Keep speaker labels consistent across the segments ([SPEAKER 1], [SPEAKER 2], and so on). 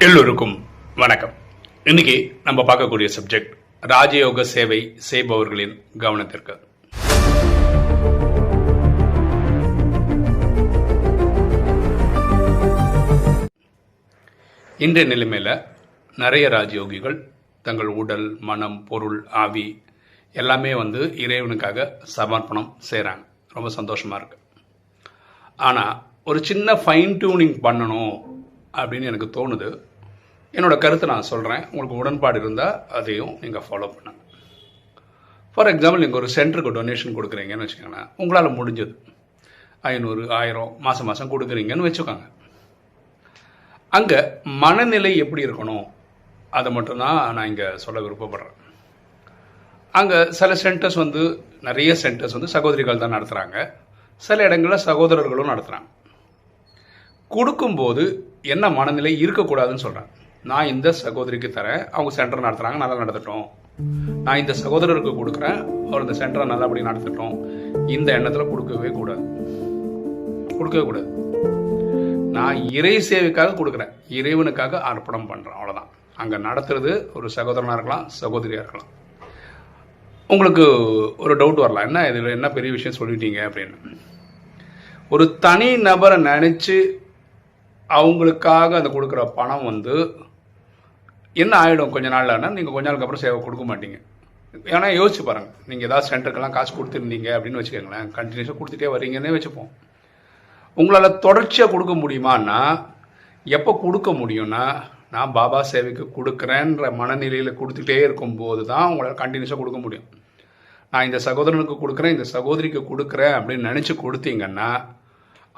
[SPEAKER 1] எல்லோருக்கும் வணக்கம். இன்னைக்கு நம்ம பார்க்கக்கூடிய சப்ஜெக்ட் ராஜயோக சேவை செய்பவர்களின் கவனத்திற்கு. இன்றைய நிலைமையில் நிறைய ராஜயோகிகள் தங்கள் உடல், மனம், பொருள், ஆவி எல்லாமே இறைவனுக்காக சமர்ப்பணம் செய்கிறாங்க. ரொம்ப சந்தோஷமாக இருக்கு. ஆனால் ஒரு சின்ன ஃபைன் டியூனிங் பண்ணணும் அப்படின்னு எனக்கு தோணுது. என்னோடய கருத்தை நான் சொல்கிறேன். உங்களுக்கு உடன்பாடு இருந்தால் அதையும் நீங்கள் ஃபாலோ பண்ணுங்க. ஃபார் எக்ஸாம்பிள், நீங்கள் ஒரு சென்டருக்கு டொனேஷன் கொடுக்குறீங்கன்னு வச்சுக்கோங்களேன். உங்களால் முடிஞ்சது 500, 1000 மாதம் மாதம் கொடுக்குறீங்கன்னு வச்சுக்கோங்க. அங்கே மனநிலை எப்படி இருக்கணும் அதை மட்டும்தான் நான் இங்கே சொல்ல விருப்பப்படுறேன். அங்கே சில சென்டர்ஸ் நிறைய சென்டர்ஸ் சகோதரிகள் தான் நடத்துகிறாங்க. சில இடங்களில் சகோதரர்களும் நடத்துகிறாங்க. கொடுக்கும்போது என்ன மனநிலை இருக்கக்கூடாதுன்னு சொல்கிறேன். நான் இந்த சகோதரிக்கு தரேன், அவங்க சென்டர் நடத்துகிறாங்க, நல்லா நடத்தட்டும். நான் இந்த சகோதரருக்கு கொடுக்குறேன், அவர் இந்த சென்டரை நல்லபடி நடத்தட்டும். இந்த எண்ணத்தில் கொடுக்கவே கூடாது. நான் இறை சேவைக்காக கொடுக்குறேன், இறைவனுக்காக அர்ப்பணம் பண்ணுறேன், அவ்வளோதான். அங்கே நடத்துறது ஒரு சகோதரனாக இருக்கலாம், சகோதரியாக இருக்கலாம். உங்களுக்கு ஒரு டவுட் வரலாம், என்ன இதில் என்ன பெரிய விஷயம் சொல்லிட்டீங்க அப்படின்னு. ஒரு தனி நபரை நினச்சி அவங்களுக்காக அந்த கொடுக்குற பணம் என்ன ஆகிடும் கொஞ்ச நாள்லன்னா, நீங்கள் கொஞ்ச நாளுக்கு அப்புறம் சேவை கொடுக்க மாட்டீங்க. ஏன்னா யோசிச்சு பாருங்கள், நீங்கள் ஏதாவது சென்டருக்கெல்லாம் காசு கொடுத்துருந்தீங்க அப்படின்னு வச்சுக்கோங்களேன், கண்டினியூஸாக கொடுத்துட்டே வரீங்கன்னே வச்சுப்போம். உங்களால் தொடர்ச்சியாக கொடுக்க முடியுமான்னா, எப்போ கொடுக்க முடியும்னா, நான் பாபா சேவைக்கு கொடுக்குறேன்ற மனநிலையில் கொடுத்துட்டே இருக்கும்போது தான் உங்களால் கண்டினியூஸாக கொடுக்க முடியும். நான் இந்த சகோதரனுக்கு கொடுக்குறேன், இந்த சகோதரிக்கு கொடுக்குறேன் அப்படின்னு நினச்சி கொடுத்தீங்கன்னா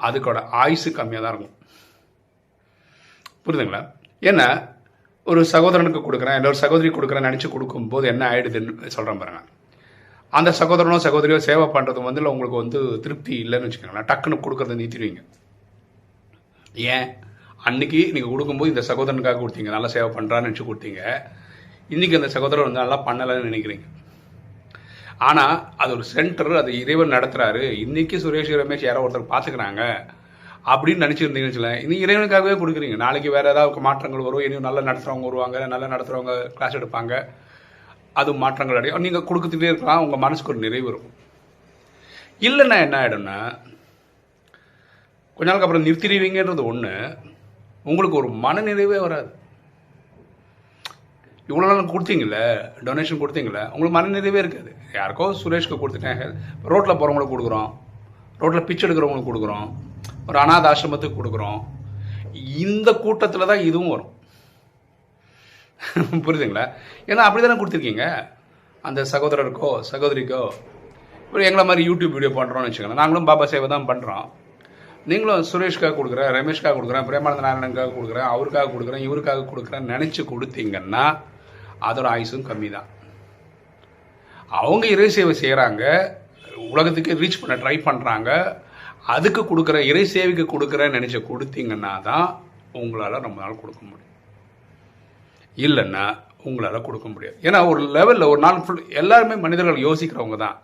[SPEAKER 1] அதுக்கோட ஆயுசு கம்மியாக தான் இருக்கும். புரியுதுங்களா? ஏன்னா ஒரு சகோதரனுக்கு கொடுக்குறேன், இல்லை ஒரு சகோதரி கொடுக்குறேன்னு நினச்சி கொடுக்கும்போது என்ன ஆகிடுதுன்னு சொல்கிறேன் பாருங்க. அந்த சகோதரனோ சகோதரியோ சேவை பண்ணுறது உங்களுக்கு திருப்தி இல்லைன்னு வச்சுக்கோங்களேன், டக்குன்னு கொடுக்குறத நிறுத்திடுவீங்க. ஏன்? அன்னைக்கு நீங்கள் கொடுக்கும்போது இந்த சகோதரனுக்காக கொடுத்தீங்க, நல்லா சேவை பண்ணுறான்னு நினச்சி கொடுத்தீங்க. இன்றைக்கி அந்த சகோதரர் நல்லா பண்ணலைன்னு நினைக்கிறீங்க. ஆனால் அது ஒரு சென்டர், அது இறைவன் நடத்துகிறாரு, இன்றைக்கி சுரேஷ் ரமேஷ் யாரோ ஒருத்தர் பார்த்துக்கிறாங்க அப்படின்னு நினச்சிருந்தீங்கன்னு வச்சுக்கலேன், இன்னும் இறைவனுக்காகவே கொடுக்குறீங்க. நாளைக்கு வேறு ஏதாவது மாற்றங்கள் வரும், இனியும் நல்லா நடத்துகிறவங்க வருவாங்க, நல்லா நடத்துகிறவங்க கிளாஸ் எடுப்பாங்க, அது மாற்றங்கள் அடையும். நீங்கள் கொடுத்துட்டே இருக்கலாம், உங்கள் மனசுக்கு ஒரு நிறைவு இருக்கும். இல்லைன்னா என்ன ஆகிடும்னா, கொஞ்ச நாளுக்கு அப்புறம் நிறுத்திடுவீங்கன்றது ஒன்று, உங்களுக்கு ஒரு மனநிறைவே வராது. இவ்வளோ நாள் கொடுத்தீங்களே, டொனேஷன் கொடுத்தீங்களே, உங்களுக்கு மனநிறைவே இருக்காது. யாருக்கோ சுரேஷ்க்கு கொடுத்துட்டேன், ரோட்டில் போகிறவங்களுக்கு கொடுக்குறோம், ரோட்டில் பிச்சை எடுக்கிறவங்களுக்கு கொடுக்குறோம், ஒரு அநாத ஆசிரமத்துக்கு கொடுக்குறோம். இந்த கூட்டத்தில் தான் இதுவும் வரும். புரியுதுங்களா? ஏன்னா அப்படி தானே கொடுத்துருக்கீங்க. அந்த சகோதரருக்கோ சகோதரிக்கோ இப்போ எங்களை மாதிரி யூடியூப் வீடியோ பண்ணுறோன்னு வச்சுக்கோங்களேன், நாங்களும் பாபா சேவை தான் பண்ணுறோம். நீங்களும் சுரேஷ்காக கொடுக்குறேன், ரமேஷ்காக கொடுக்குறேன், பிரேமானந்த நாராயணனுக்காக கொடுக்குறேன், அவருக்காக கொடுக்குறேன், இவருக்காக கொடுக்குறேன் நினச்சி கொடுத்தீங்கன்னா அதோட ஆயுசும் கம்மி தான். அவங்க இறை சேவை செய்கிறாங்க, உலகத்துக்கு ரீச் பண்ண ட்ரை பண்ணுறாங்க, அதுக்கு கொடுக்குற இறை சேவைக்கு கொடுக்குறேன்னு நினச்சி கொடுத்தீங்கன்னா தான் உங்களால் ரொம்ப நாள் கொடுக்க முடியும். இல்லைன்னா உங்களால் கொடுக்க முடியாது. ஏன்னா ஒரு லெவலில் ஒரு நாள் ஃபுல் எல்லாருமே மனிதர்கள் யோசிக்கிறவங்க தான்.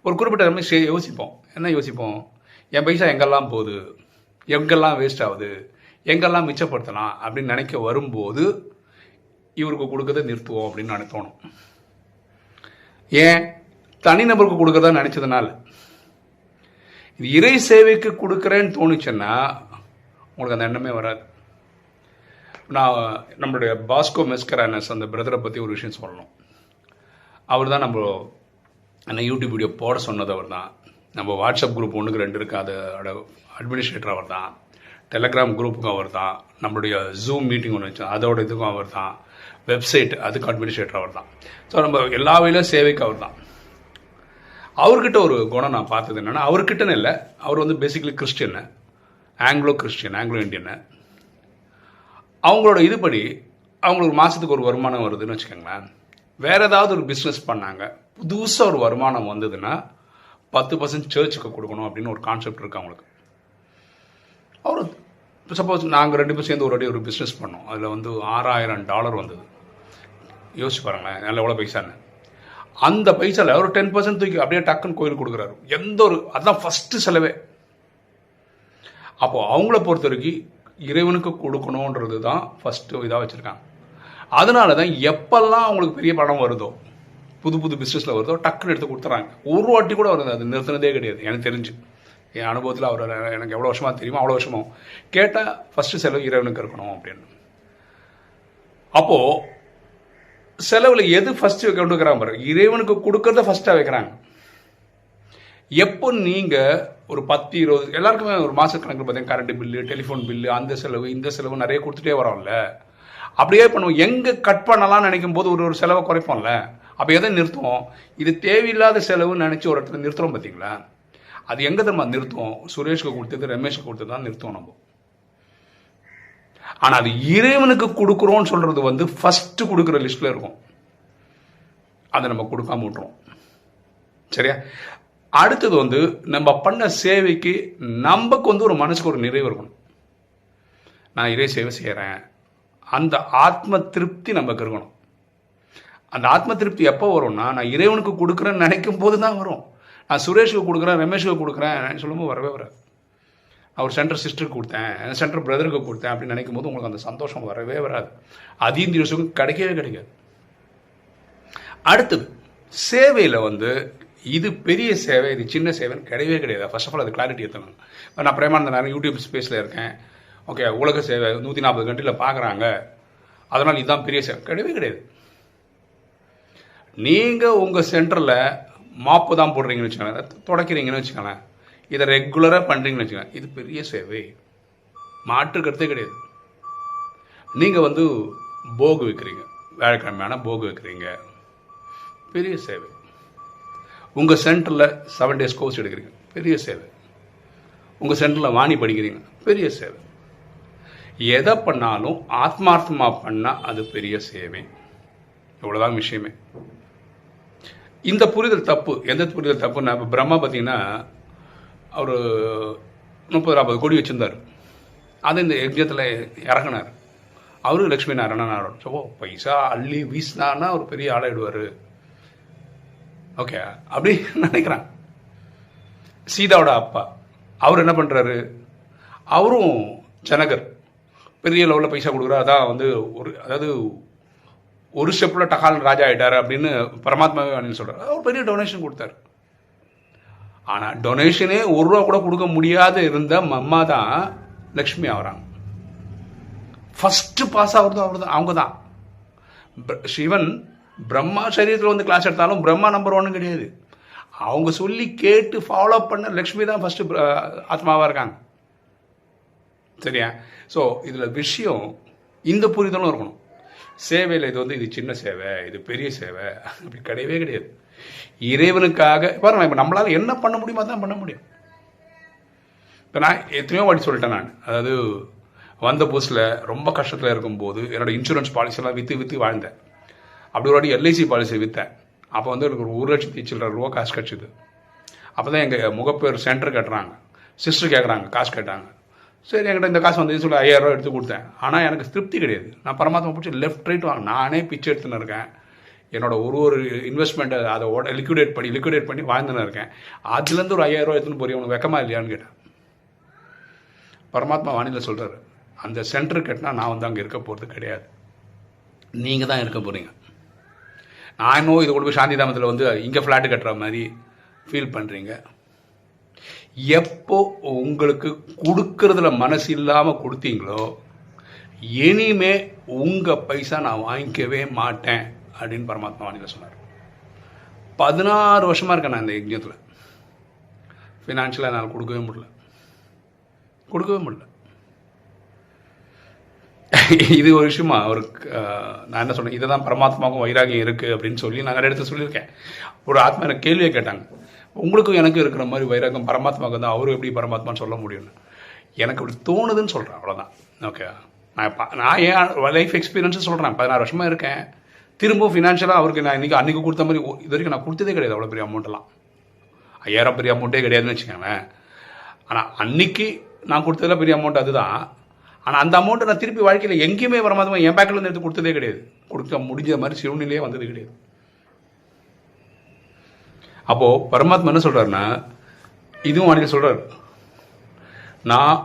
[SPEAKER 1] ஒரு குறிப்பிட்ட நேரமே யோசிப்போம். என்ன யோசிப்போம்? என் பைசா எங்கெல்லாம் போகுது, எங்கெல்லாம் வேஸ்ட் ஆகுது, எங்கெல்லாம் மிச்சப்படுத்தலாம் அப்படின்னு நினைக்க வரும்போது இவருக்கு கொடுக்கறதை நிறுத்துவோம் அப்படின்னு எனக்கு தோணும். ஏன்? தனிநபருக்கு கொடுக்குறதா நினச்சதுனால. இது இறை சேவைக்கு கொடுக்குறேன்னு தோணுச்சுன்னா உங்களுக்கு அந்த எண்ணமே வராது. நான் நம்மளுடைய பாஸ்கோ மெஸ்கரானஸ் அந்த பிரதரை பற்றி ஒரு விஷயம் சொல்லணும். அவர் தான் என்ன யூடியூப் வீடியோ போட சொன்னது அவர் தான். நம்ம வாட்ஸ்அப் குரூப் 1க்கு 2 இருக்குது, அதோட அட்மினிஸ்ட்ரேட்டர் அவர் தான். டெலகிராம் குரூப்புக்கும் அவர் தான். நம்மளுடைய ஜூம் மீட்டிங் ஒன்று வச்சோம், அதோட இதுக்கும் அவர் தான். வெப்சைட் அதுக்கு அட்மினிஸ்ட்ரேட்டர் அவர் தான். ஸோ நம்ம எல்லா வகையிலும் சேவைக்கு அவர் தான். அவர்கிட்ட ஒரு குணம் நான் பார்த்தது என்னென்னா, அவர்கிட்டன்னு இல்லை, அவர் பேசிக்கலி கிறிஸ்டியனு, ஆங்கிலோ இந்தியனு. அவங்களோட இதுபடி அவங்களுக்கு மாதத்துக்கு ஒரு வருமானம் வருதுன்னு வச்சுக்கோங்களேன். வேறு ஏதாவது ஒரு பிஸ்னஸ் பண்ணாங்க, புதுசாக ஒரு வருமானம் வந்ததுன்னா 10% சர்ச்சுக்கு கொடுக்கணும் அப்படின்னு ஒரு கான்செப்ட் இருக்குது அவங்களுக்கு. அவர் சப்போஸ் நாங்கள் 2 பேரும் சேர்ந்து ஒரு வாட்டி ஒரு பிஸ்னஸ் பண்ணோம், அதில் $6000 வந்தது. யோசிச்சு பாருங்களேன், நல்ல எவ்வளோ பைசான்னு. அந்த பைசாவில் ஒரு 10% தூக்கி அப்படியே டக்குன்னு கோயிலுக்கு கொடுக்குறாரு. அதுதான் ஃபஸ்ட்டு செலவே. அப்போது அவங்கள பொறுத்த வரைக்கும் இறைவனுக்கு கொடுக்கணுன்றது தான் ஃபஸ்ட்டு இதாக வச்சுருக்காங்க. அதனால தான் எப்பெல்லாம் அவங்களுக்கு பெரிய பணம் வருதோ, புது புது பிஸ்னஸில் வருதோ, டக்குன்னு எடுத்து கொடுத்துறாங்க. ஒரு வாட்டி கூட வருது, அது நிறுத்தினதே கிடையாது எனக்கு தெரிஞ்சு. என் அனுபவத்தில் அவர் எனக்கு எவ்வளோ வருஷமாக தெரியுமோ அவ்வளோ வருஷமும் கேட்டால் ஃபஸ்ட்டு செலவு இறைவனுக்கு இருக்கணும் அப்படின்னு. அப்போது செலவில் எது ஃபஸ்ட்டு கொண்டு வைக்கிறாங்க பாருங்க, இறைவனுக்கு கொடுக்கறத ஃபஸ்ட்டாக வைக்கிறாங்க. எப்போ நீங்கள் ஒரு 10-20 எல்லாருக்குமே ஒரு மாதக்கணக்கில் பார்த்தீங்கன்னா கரண்ட் பில்லு, டெலிஃபோன் பில்லு, அந்த செலவு இந்த செலவு நிறைய கொடுத்துட்டே வரோம்ல. அப்படியே பண்ணுவோம். எங்கே கட் பண்ணலாம்னு நினைக்கும் போது ஒரு செலவை குறைப்போம்ல. அப்போ எதை நிறுத்துவோம்? இது தேவையில்லாத செலவுன்னு நினச்சி ஒரு இடத்துல நிறுத்துறோம் பார்த்தீங்களா? அது எங்கே தெரியுமா நிறுத்துவோம்? சுரேஷ்க்கு கொடுத்தது, ரமேஷ்க்கு கொடுத்தது தான் நிறுத்துவோம் நம்ம. ஆனால் அது இறைவனுக்கு கொடுக்குறோன்னு சொல்கிறது வந்து ஃபஸ்ட்டு கொடுக்குற லிஸ்ட்டில் இருக்கும். அதை நம்ம கொடுக்காம விட்டுறோம். சரியா? அடுத்தது வந்து நம்ம பண்ண சேவைக்கு நமக்கு வந்து ஒரு மனசுக்கு ஒரு நிறைவு இருக்கணும். நான் இறை சேவை செய்கிறேன், அந்த ஆத்ம திருப்தி நமக்கு இருக்கணும். அந்த ஆத்ம திருப்தி எப்போ வரும்னா, நான் இறைவனுக்கு கொடுக்குறேன்னு நினைக்கும் போது தான் வரும். நான் சுரேஷுக்கு கொடுக்குறேன், ரமேஷுக்கு கொடுக்குறேன் சொல்லும்போது வரவே வராது. நான் ஒரு சென்டர் சிஸ்டருக்கு கொடுத்தேன், சென்டர் பிரதருக்கு கொடுத்தேன் அப்படின்னு நினைக்கும் போது உங்களுக்கு அந்த சந்தோஷம் வரவே வராது. அதீந்திரிய திவசம் கிடைக்கவே கிடைக்காது. அடுத்தது சேவையில் வந்து இது பெரிய சேவை, இது சின்ன சேவைன்னு கிடையவே கிடையாது. ஃபர்ஸ்ட் ஆஃப் ஆல் அது கிளாரிட்டி எடுத்தணும். நான் பிரேமானந்த நேரம் யூடியூப் ஸ்பேஸில் இருக்கேன், ஓகே, உலக சேவை 140 கண்ட்ரியில் பார்க்குறாங்க, அதனால் இதுதான் பெரிய சேவை கிடையவே கிடையாது. நீங்கள் உங்கள் சென்டரில் மாப்பு தான் போடுறீங்கன்னு வச்சுக்கோங்களேன், துடைக்கிறீங்கன்னு வச்சுக்கோங்களேன், இதை ரெகுலராக பண்ணுறீங்கன்னு வச்சுக்கோங்க, இது பெரிய சேவை, மாற்று கருத்தே கிடையாது. நீங்கள் வந்து போகு வைக்கிறீங்க, வியாழக்கிழமையான போகு வைக்கிறீங்க, பெரிய சேவை. உங்கள் சென்டரில் 7 days கோர்ஸ் எடுக்கிறீங்க, பெரிய சேவை. உங்கள் சென்டரில் வாணி படிக்கிறீங்க, பெரிய சேவை. எதை பண்ணாலும் ஆத்மார்த்தமாக பண்ணால் அது பெரிய சேவை. இவ்வளோதான் விஷயமே. இந்த புரிதல் தப்பு. எந்த புரிதல் தப்புன்னா, இப்போ பிரம்மா பார்த்தீங்கன்னா அவர் 30-40 கோடி வச்சுருந்தார். அது இந்த யஜ்ஞத்தில் இறங்கினார். அவரு லக்ஷ்மி நாராயணன் ஆடும். ஸோ பைசா அள்ளி வீசினார்னா ஒரு பெரிய ஆளாயிடுவார். ஓகே, அப்படி நினைக்கிறான். சீதாவோட அப்பா அவர் என்ன பண்ணுறாரு? அவரும் ஜனகர் பெரிய லெவலில் பைசா கொடுக்குறாரு. அதான் வந்து அதாவது ஒரு ஸ்டெப்பில் டகால் ராஜா ஆகிட்டார் அப்படின்னு பரமாத்மாவே வேணும்னு சொல்கிறார். அவர் பெரிய டொனேஷன் கொடுத்தாரு. ஆனால் டொனேஷனே ₹1 கூட கொடுக்க முடியாத இருந்த அம்மா தான் லக்ஷ்மி ஆகிறாங்க. ஃபஸ்ட்டு பாஸ் ஆகுறதும் அவர் தான், அவங்க தான். சிவன் பிரம்மா சரீரத்தில் வந்து கிளாஸ் எடுத்தாலும் பிரம்மா நம்பர் 1 கிடையாது. அவங்க சொல்லி கேட்டு ஃபாலோ பண்ண லக்ஷ்மி தான் ஃபஸ்ட்டு ஆத்மாவாக இருக்காங்க. சரியா? ஸோ இதில் விஷயம் இந்த புரிதலும் இருக்கணும். சேவையில் இது வந்து இது சின்ன சேவை, இது பெரிய சேவை அப்படி கிடையவே கிடையாது. இறைவனுக்காக பாருங்க, இப்போ நம்மளால் என்ன பண்ண முடியுமோ தான் பண்ண முடியும். இப்போ நான் எத்தனையோ வாட்டி சொல்லிட்டேன். நான் அதாவது வந்த புதுசில் ரொம்ப கஷ்டத்தில் இருக்கும்போது என்னோடய இன்சூரன்ஸ் பாலிசியெல்லாம் விற்று வாழ்ந்தேன். அப்படி ஒரு வாட்டி எல்ஐசி பாலிசி விற்றேன். அப்போ வந்து எனக்கு ஒரு ₹1,00,000 காசு கிடச்சிது. அப்போ தான் எங்கள் முகப்பேர் சென்டர் கட்டுறாங்க, சிஸ்டர் கேட்குறாங்க, காசு கேட்டாங்க. சரி, என்கிட்ட இந்த காசு வந்து சொல்லி ₹5,000 எடுத்து கொடுத்தேன். ஆனால் எனக்கு திருப்தி கிடையாது. நான் பரமாத்மா பிடிச்சி லெஃப்ட் ரைட் வாங்க, நானே பிச்சை எடுத்துன்னு இருக்கேன். என்னோட ஒரு இன்வெஸ்ட்மெண்ட்டை அதை லிக்விடேட் பண்ணி வாழ்ந்துன்னு இருக்கேன். அதுலேருந்து ஒரு ₹5,000 எடுத்துன்னு போறிய, உனக்கு வெக்கமா இல்லையான்னு கேட்டேன். பரமாத்மா வானிலை சொல்கிறார், அந்த சென்டர் கட்டினா நான் வந்து அங்கே இருக்க போகிறது கிடையாது, நீங்கள் தான் இருக்க போகிறீங்க. நான் இன்னும் இது கொண்டு போய் சாந்தி தாமத்தில் வந்து இங்கே ஃப்ளாட்டு கட்டுற மாதிரி ஃபீல் பண்ணுறீங்க. எப்போ உங்களுக்கு கொடுக்கறதுல மனசு இல்லாமல் கொடுத்தீங்களோ, இனிமே உங்கள் பைசா நான் வாங்கிக்கவே மாட்டேன் அப்படின்னு பரமாத்மா வானிலை சொன்னார். 16 வருஷமாக இருக்கேன் நான் இந்த யஜ்ஞத்தில். ஃபினான்ஷியலாக என்னால் கொடுக்கவே முடியல. இது ஒரு விஷயமா நான் என்ன சொல்கிறேன், இதை தான் பரமாத்மாவுக்கும் வைராகியம் இருக்குது அப்படின்னு சொல்லி நான் நிறைய இடத்துல சொல்லியிருக்கேன். ஒரு ஆத்மா எனக்கு கேள்வியை கேட்டாங்க, உங்களுக்கும் எனக்கு இருக்கிற மாதிரி வைராகம் பரமாத்மாவுக்கு தான், அவரும் எப்படி பரமாத்மான்னு சொல்ல முடியும்னு. எனக்கு அப்படி தோணுதுன்னு சொல்கிறேன், அவ்வளோதான். ஓகே, நான் என் லைஃப் எக்ஸ்பீரியன்ஸும் சொல்கிறேன். 16 வருஷமாக இருக்கேன். திரும்பவும் ஃபினான்ஷியலாக அவருக்கு நான் அன்றைக்கி கொடுத்த மாதிரி இது வரைக்கும் நான் கொடுத்ததே கிடையாது. அவ்வளோ பெரிய அமௌண்ட்டெல்லாம் 5,000 பெரிய அமௌண்ட்டே கிடையாதுன்னு வச்சுக்கோங்களேன். ஆனால் அன்றைக்கி நான் கொடுத்ததில் பெரிய அமௌண்ட் அதுதான். ஆனால் அந்த அமௌண்ட்டை நான் திருப்பி வாழ்க்கையில் எங்கேயுமே பரமாத்மா என் பேக்கிலேருந்து எடுத்து கொடுத்ததே கிடையாது. கொடுக்க முடிஞ்ச மாதிரி சிறுநிலையே வந்தது கிடையாது. அப்போது பரமாத்மா என்ன சொல்கிறாருன்னா, இதுவும் வானிலை சொல்கிறார், நான்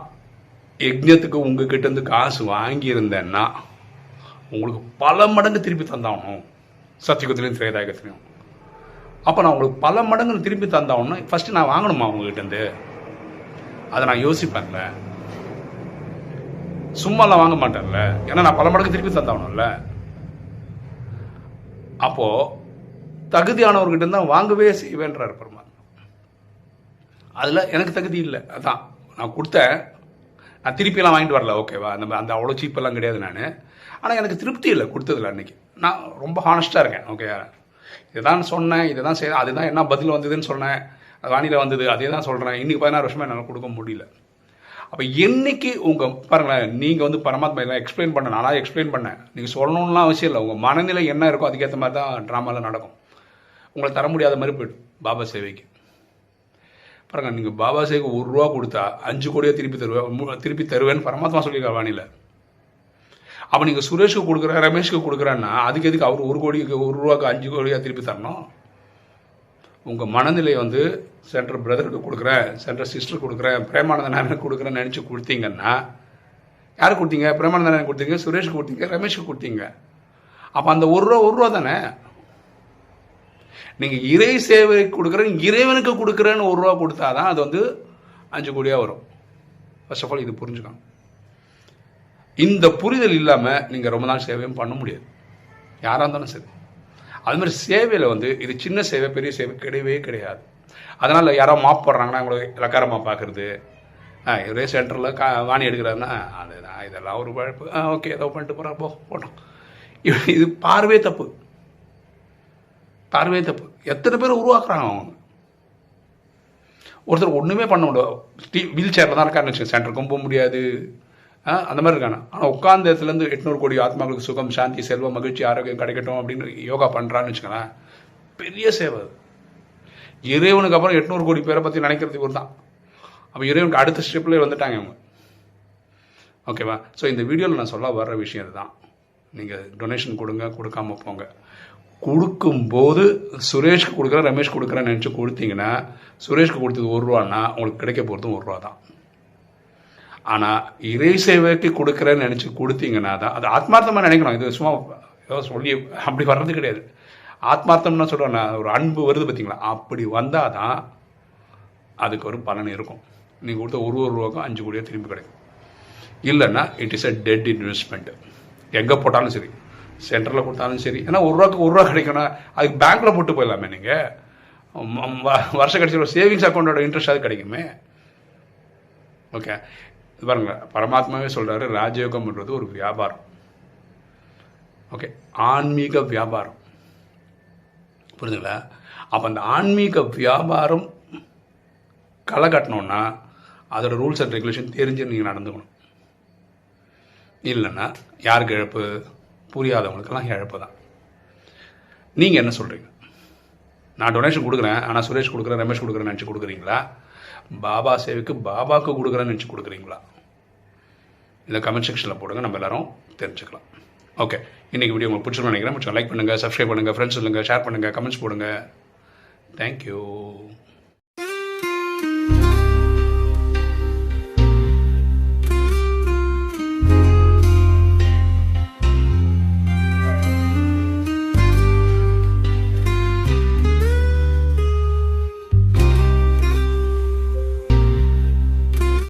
[SPEAKER 1] யஜ்ஞத்துக்கு உங்ககிட்ட இருந்து காசு வாங்கியிருந்தேன்னா உங்களுக்கு பல மடங்கு திருப்பி தந்தாகணும், சத்தியுகத்திலையும் திரேதாயுகத்திலையும். அப்போ நான் உங்களுக்கு பல மடங்கு திருப்பி தந்தாகணும்னா ஃபஸ்ட்டு நான் வாங்கணுமா உங்ககிட்டேருந்து? அதை நான் யோசிப்பேன்ல, சும்மாலாம் வாங்க மாட்டேன்ல, ஏன்னா நான் பல மடங்கு திருப்பி தந்தாகணும்ல. அப்போது தகுதியானவர்கிட்ட தான் வாங்கவே செய்வேன்றார் பெருமாள். அதில் எனக்கு தகுதி இல்லை, அதான் நான் கொடுத்தேன், நான் திருப்பியெல்லாம் வாங்கிட்டு வரல, ஓகேவா? அந்த அவ்வளோ சீப்பெல்லாம் கிடையாது நான். ஆனால் எனக்கு திருப்தி இல்லை கொடுத்ததில்ல. அன்றைக்கி நான் ரொம்ப ஹானஸ்ட்டாக இருக்கேன். ஓகே, இதுதான் சொன்னேன், இதை தான் செய்ய, அதுதான் என்ன பதில் வந்ததுன்னு சொன்னேன், அது வானிலை வந்தது, அதே தான் சொல்கிறேன். இன்றைக்கி 16 வருஷமாக என்னால் கொடுக்க முடியல. அப்போ என்னைக்கு உங்கள் பாருங்களேன், நீங்கள் வந்து பரமாத்மா எல்லாம் எக்ஸ்பிளைன் பண்ண, நானாக எக்ஸ்பிளைன் பண்ணேன், நீங்கள் சொல்லணும்லாம் அவசியம் இல்லை. உங்கள் மனநிலை என்ன இருக்கோ அதுக்கேற்ற மாதிரி தான் ட்ராமாவில் நடக்கும். உங்களை தர முடியாத மாதிரி போய்ட்டு பாபா சேவைக்கு பாருங்க, நீங்கள் பாபா சேவைக்கு ₹1 கொடுத்தா 5 கோடியாக திருப்பி தருவேன்னு பரமாத்மா சொல்லியிருக்காரு வானிலை. அப்போ நீங்கள் சுரேஷுக்கு கொடுக்குற, ரமேஷ்க்கு கொடுக்குறேன்னா அதுக்கு எதுக்கு அவர் ₹1 5 கோடியாக திருப்பி தரணும்? உங்கள் மனநிலை வந்து சென்ட்ரல் பிரதருக்கு கொடுக்குறேன், சென்ட்ரல் சிஸ்டருக்கு கொடுக்குறேன், பிரேமானந்த நாராயணனுக்கு கொடுக்குறேன்னு நினச்சி கொடுத்தீங்கன்னா, யாருக்கு கொடுத்தீங்க? பிரேமானந்த நாராயணன் கொடுத்தீங்க, சுரேஷுக்கு கொடுத்தீங்க, ரமேஷுக்கு கொடுத்தீங்க. அப்போ அந்த ₹1 தானே. நீங்கள் இறை சேவை கொடுக்குறேன், இறைவனுக்கு கொடுக்குறேன்னு ₹1 கொடுத்தா தான் அது வந்து 5 கோடியாக வரும். ஃபர்ஸ்ட் ஆஃப் ஆல் இது புரிஞ்சுக்கணும். இந்த புரிதல் இல்லாமல் நீங்கள் ரொம்ப நாள் சேவையும் பண்ண முடியாது, யாராக இருந்தாலும் சரி. அது மாதிரி சேவையில் வந்து இது சின்ன சேவை பெரிய சேவை கிடையவே கிடையாது. அதனால் யாரோ மாப் போடுறாங்கன்னா அவங்களை இலக்காரமாக பார்க்குறது, ஒரே சென்டரில் வாணி எடுக்கிறாருன்னா அதுதான், இதெல்லாம் ஒரு பழப்பு, ஓகே ஏதோ பண்ணிட்டு போகிறா போட்டோம். இது பார்வே தப்பு. எத்தனை பேர் உருவாக்குறாங்க அவங்க. ஒருத்தர் ஒன்றுமே பண்ண முடியாது, வீல் சேரில் தான் இருக்காருன்னு வச்சுக்கோங்க, சென்டருக்கும் போக முடியாது, அந்த மாதிரி இருக்காங்க. ஆனால் உட்கார்ந்த இடத்துலேருந்து 800 கோடி ஆத்மாக்களுக்கு சுகம், சாந்தி, செல்வம், மகிழ்ச்சி, ஆரோக்கியம் கிடைக்கட்டும் அப்படின்னு யோகா பண்ணுறான்னு வச்சுக்கோங்களேன், பெரிய சேவை. இறைவனுக்கு அப்புறம் 800 கோடி பேரை பற்றி நினைக்கிறது இவர் தான். அப்போ இறைவனுக்கு அடுத்த ஸ்டெப்பில் வந்துட்டாங்க அவங்க, ஓகேவா? ஸோ இந்த வீடியோவில் நான் சொல்ல வர்ற விஷயம் இதுதான். நீங்கள் டொனேஷன் கொடுங்க, கொடுக்காம போங்க. கொடுக்கும்போது சுரேஷ்க்கு கொடுக்குறேன், ரமேஷ் கொடுக்குறேன்னு நினச்சி கொடுத்தீங்கன்னா, சுரேஷ்க்கு கொடுத்தது ₹1 உங்களுக்கு கிடைக்க போகிறதும் ₹1 தான். ஆனால் இறை சேவைக்கு கொடுக்குறேன்னு நினச்சி கொடுத்தீங்கன்னா தான் அது ஆத்மார்த்தமாக நினைக்கணும். இது சும்மா ஏதோ சொல்லி அப்படி வர்றது கிடையாது. ஆத்மார்த்தம்னா சொல்கிறேன், ஒரு அன்பு வருது பார்த்தீங்களா, அப்படி வந்தால் தான் அதுக்கு ஒரு பலன் இருக்கும். நீங்கள் கொடுத்த ₹1 5 கோடியாக திரும்பி கிடைக்கும். இல்லைன்னா it is a dead investment. எங்கே போட்டாலும் சரி, சென்டரில் கொடுத்தாலும் சரி, ஏன்னா ₹1 கிடைக்கணும், அதுக்கு பேங்க்கில் போட்டு போயிடலாமே. நீங்கள் வருஷம் கடைசியில் சேவிங்ஸ் அக்கௌண்ட்டோட இன்ட்ரெஸ்ட் அது கிடைக்குமே. ஓகே, இது பாருங்க, பரமாத்மாவே சொல்கிறாரு, ராஜயோகம்ன்றது ஒரு வியாபாரம். ஓகே, ஆன்மீக வியாபாரம், புரிஞ்சுங்களா? அப்போ அந்த ஆன்மீக வியாபாரம் களை கட்டணுன்னா அதோட ரூல்ஸ் அண்ட் ரெகுலேஷன் தெரிஞ்சு நீங்கள் நடந்துக்கணும். இல்லைன்னா யாருக்கு இழப்பு? புரியாதவங்களுக்கெல்லாம் இழப்பு தான். நீங்கள் என்ன சொல்கிறீங்க? நான் டொனேஷன் கொடுக்குறேன், ஆனால் சுரேஷ் கொடுக்குறேன், ரமேஷ் கொடுக்குறேன்னு நினச்சி கொடுக்குறீங்களா? பாபா சேவைக்கு பாபாவுக்கு கொடுக்குறேன்னு நினச்சி கொடுக்குறீங்களா? இந்த கமெண்ட் செக்ஷனில் போடுங்க, நம்ம எல்லாரும் தெரிஞ்சுக்கலாம். ஓகே, இன்றைக்கி வீடியோ உங்களுக்கு பிடிச்சிருன்னு நினைக்கிறேன். லைக் பண்ணுங்கள், சப்ஸ்கிரைப் பண்ணுங்கள், ஃப்ரெண்ட்ஸ் சொல்லுங்கள், ஷேர் பண்ணுங்கள், கமெண்ட்ஸ் போடுங்க. தேங்க்யூ.